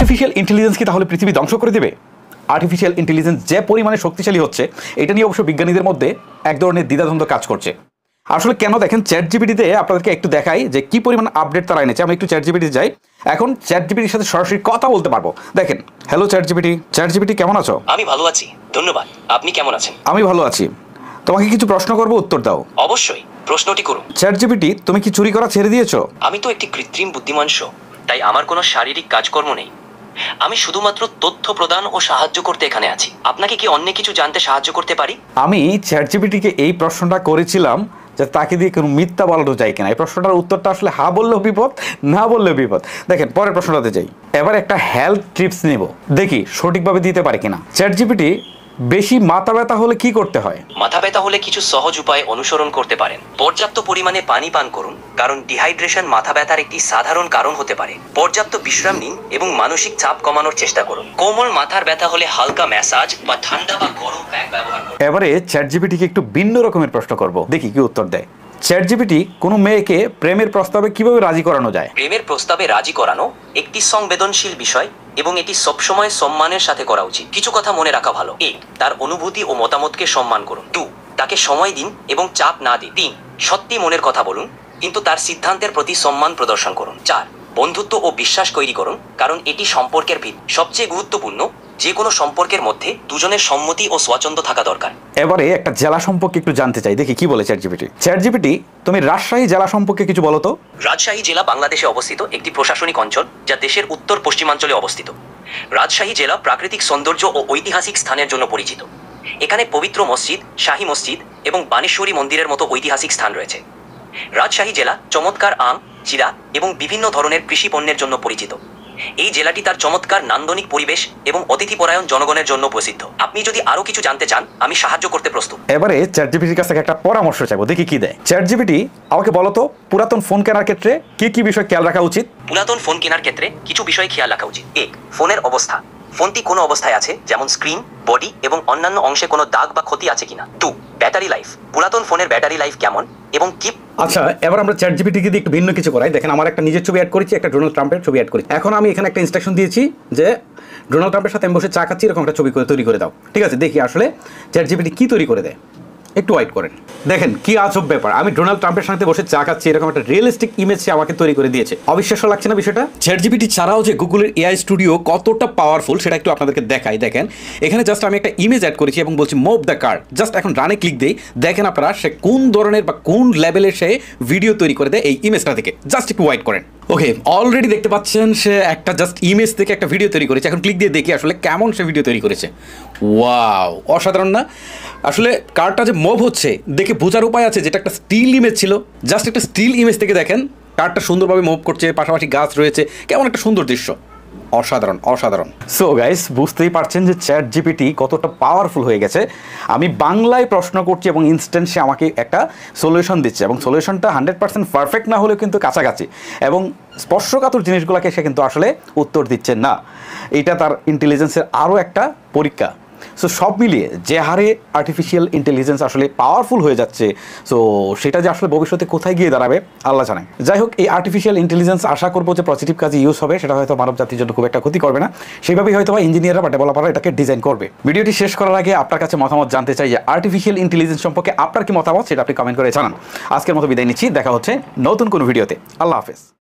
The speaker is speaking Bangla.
আর্টিফিশিয়াল ইন্টেলিজেন্স কি তাহলে পৃথিবী ধ্বংস করে দেবে? আর্টিফিশিয়াল ইন্টেলিজেন্স যে পরিমাণে শক্তিশালী হচ্ছে, এটা নিয়ে অবশ্য বিজ্ঞানীদের মধ্যে এক ধরনের দ্বিধাদ্বন্দ্ব কাজ করছে। আসলে কেন দেখেন, চ্যাট জিপিটিতে আপনাদেরকে একটু দেখাই যে কি পরিমাণ আপডেট তারা এনেছে। আমি একটু চ্যাট জিপিটিতে যাই, এখন চ্যাট জিপিটির সাথে সরাসরি কথা বলতে পারবো। দেখেন, hello chat GPT. Chat GPT কেমন আছো? আমি ভালো আছি, ধন্যবাদ। আপনি কেমন আছেন? আমি ভালো আছি। তোমাকে কিছু প্রশ্ন করবো, উত্তর দাও। অবশ্যই, প্রশ্নটি করুন। চ্যাট জিপিটি, তুমি কি চুরি করা ছেড়ে দিয়েছো? আমি তো একটি কৃত্রিম বুদ্ধিমান শো, তাই আমার কোনো শারীরিক কাজকর্ম নেই। আমি শুধুমাত্র তথ্য প্রদান ও সাহায্য করতে এখানে আছি। আপনাকে কি অন্য কিছু জানতে সাহায্য করতে পারি? আমি চ্যাট জিপিটিকে এই প্রশ্নটা করেছিলাম যে তাকে দিয়ে কোনো মিথ্যা বলানো যায় কিনা। এই প্রশ্নটার উত্তরটা আসলে হা বললেও বিপদ, না বললেও বিপদ। দেখেন, পরের প্রশ্নটাতে যাই। এবার একটা হেলথ টিপস নেব, দেখি সঠিকভাবে দিতে পারে কিনা। চ্যাট জিপিটি, বেশি মাথা ব্যথা হলে কি করতে হয়? মাথা ব্যথা হলে কিছু সহজ উপায় অনুসরণ করতে পারেন। পর্যাপ্ত পরিমাণে পানি পান করুন, কারণ ডিহাইড্রেশন মাথা ব্যথার একটি সাধারণ কারণ হতে পারে। পর্যাপ্ত বিশ্রাম নিন এবং মানসিক চাপ কমানোর চেষ্টা করুন। কোমল মাথার ব্যথা হলে হালকা ম্যাসাজ বা ঠান্ডা বা গরম প্যাক ব্যবহার করুন। এবারে চ্যাট জিপিটিকে একটু ভিন্ন রকমের প্রশ্ন করব, দেখি কি উত্তর দেয়। চ্যাট জিপিটি, কোনো মেয়েকে প্রেমের প্রস্তাবে কিভাবে রাজি করানো যায়? প্রেমের প্রস্তাবে রাজি করানো একটি সংবেদনশীল বিষয় এবং এটি সবসময় সম্মানের সাথে করা উচিত। কিছু কথা মনে রাখা ভালো। 1. তার অনুভূতি ও মতামতকে সম্মান করুন। 2. তাকে সময় দিন এবং চাপ না দিন। 3. সত্যি মনের কথা বলুন, কিন্তু তার সিদ্ধান্তের প্রতি সম্মান প্রদর্শন করুন। 4. বন্ধুত্ব ও বিশ্বাস তৈরি করুন, কারণ এটি সম্পর্কের ভিত। সবচেয়ে গুরুত্বপূর্ণ, যে কোনো সম্পর্কের মধ্যে দুজনের সম্মতি ও স্বাচ্ছন্দ্য থাকা দরকার। এবারে একটা জেলা সম্পর্কে একটু জানতে চাই, দেখি কি বলে চ্যাট জিপিটি। চ্যাট জিপিটি, তুমি রাজশাহী জেলা সম্পর্কে কিছু বলো তো। রাজশাহী জেলা বাংলাদেশে অবস্থিত একটি প্রশাসনিক অঞ্চল, যা দেশের উত্তর পশ্চিমাঞ্চলে অবস্থিত। রাজশাহী জেলা প্রাকৃতিক সৌন্দর্য ও ঐতিহাসিক স্থানের জন্য পরিচিত। এখানে পবিত্র মসজিদ, শাহী মসজিদ এবং বানেশ্বরী মন্দিরের মতো ঐতিহাসিক স্থান রয়েছে। রাজশাহী জেলা চমৎকার আম, জিরা এবং বিভিন্ন ধরনের কৃষি পণ্যের জন্য পরিচিত। এই জেলাটি তার চমৎকার নান্দনিক পরিবেশ এবং অতিথিপরায়ণ জনগণের জন্য প্রসিদ্ধ। আপনি যদি আরো কিছু জানতে চান, আমি সাহায্য করতে প্রস্তুত। এবারে চ্যাট জিপিটির কাছ থেকে একটা পরামর্শ চাইবো, দেখি কি দেয়। চ্যাট জিপিটি, আমাকে বলো তো, পুরাতন ফোন কেনার ক্ষেত্রে কি কি বিষয় খেয়াল রাখা উচিত? পুরাতন ফোন কেনার ক্ষেত্রে কিছু বিষয় খেয়াল রাখা উচিত। 1. ফোনের অবস্থা। ফোনটি কোনো অবস্থায় আছে, যেমন স্ক্রিন, বডি এবং অন্যান্য অংশে কোনো দাগ বা ক্ষতি আছে কিনা। 2. Battery life. পুরাতন ফোনের ব্যাটারি লাইফ কেমন এবং কি। আচ্ছা, এবার আমরা চ্যাট জিপিটিকে দিয়ে একটু ভিন্ন কিছু করাই। দেখেন, আমার একটা নিজের ছবি অ্যাড করেছি, একটা ডোনাল্ড ট্রাম্পের ছবি অ্যাড করেছি। এখন আমি এখানে একটা ইনস্ট্রাকশন দিয়েছি যে ডোনাল্ড ট্রাম্পের সাথে আমি বসে চা খাচ্ছি, এরকম একটা ছবি করে তৈরি করে দাও। ঠিক আছে, দেখি আসলে চ্যাট জিপিটি কি তৈরি করে দেয়। একটু ওয়েট করেন। দেখেন কি আজব ব্যাপার, আমি ডোনাল্ড ট্রাম্পের সাথে বসে চা খাচ্ছি, এরকম একটা রিয়েলিস্টিক ইমেজ সে আমাকে তৈরি করে দিয়েছে। অবিশ্বাস্য লাগছে না বিষয়টা? চ্যাট জিপিটি ছাড়াও যে গুগলের এআই স্টুডিও কতটা পাওয়ারফুল সেটা একটু আপনাদেরকে দেখাই। দেখেন, এখানে জাস্ট আমি একটা ইমেজ অ্যাড করেছি এবং বলছি মুভ দ্য কার্ড। জাস্ট এখন রানে ক্লিক দেই, দেখেন আপনারা সে কোন ধরনের বা কোন লেভেলের সে ভিডিও তৈরি করে দেয় এই ইমেজটা থেকে। জাস্ট একটু ওয়েট করেন। ওকে, অলরেডি দেখতে পাচ্ছেন সে একটা জাস্ট ইমেজ থেকে একটা ভিডিও তৈরি করেছে। এখন ক্লিক দিয়ে দেখি আসলে কেমন সে ভিডিও তৈরি করেছে। ওয়াও, অসাধারণ না? আসলে কার্ডটা যে মুভ হচ্ছে দেখে বোঝার উপায় আছে, যেটা একটা স্টিল ইমেজ ছিল। জাস্ট একটা স্টিল ইমেজ থেকে দেখেন কার্ডটা সুন্দরভাবে মুভ করছে, পাশাপাশি গাছ রয়েছে, কেমন একটা সুন্দর দৃশ্য। অসাধারণ, অসাধারণ। সো গাইস, বুঝতেই পারছেন যে চ্যাট জিপিটি কতটা পাওয়ারফুল হয়ে গেছে। আমি বাংলায় প্রশ্ন করছি এবং ইনস্ট্যান্ট সে আমাকে একটা সলিউশন দিচ্ছে, এবং সলিউশনটা 100% পারফেক্ট না হলেও কিন্তু কাছাকাছি, এবং স্পর্শকাতর জিনিসগুলোকে সে কিন্তু আসলে উত্তর দিচ্ছে না। এটা তার ইন্টেলিজেন্সের আরও একটা পরীক্ষা। সো সব মিলিয়ে যে হারে আর্টিফিশিয়াল ইন্টেলিজেন্স আসলে পাওয়ারফুল হয়ে যাচ্ছে, সো সেটা যে আসলে ভবিষ্যতে কোথায় গিয়ে দাঁড়াবে আল্লাহ জানে। যাই হোক, এই আর্টিফিশিয়াল ইন্টেলিজেন্স আশা করবো যে পজিটিভ কাজে ইউজ হবে, সেটা হয়তো মানব জাতির জন্য খুব একটা ক্ষতি করবে না। সেইভাবেই হয়তো বা ইঞ্জিনিয়াররা বা ডেভেলপাররা এটাকে ডিজাইন করবে। ভিডিওটি শেষ করার আগে আপনার কাছে মতামত জানতে চাই যে আর্টিফিশিয়াল ইন্টেলিজেন্স সম্পর্কে আপনার কি মতামত, সেটা আপনি কমেন্ট করে জানান। আজকের মতো বিদায় নিচ্ছি, দেখা হচ্ছে নতুন কোনো ভিডিওতে। আল্লাহ হাফেজ।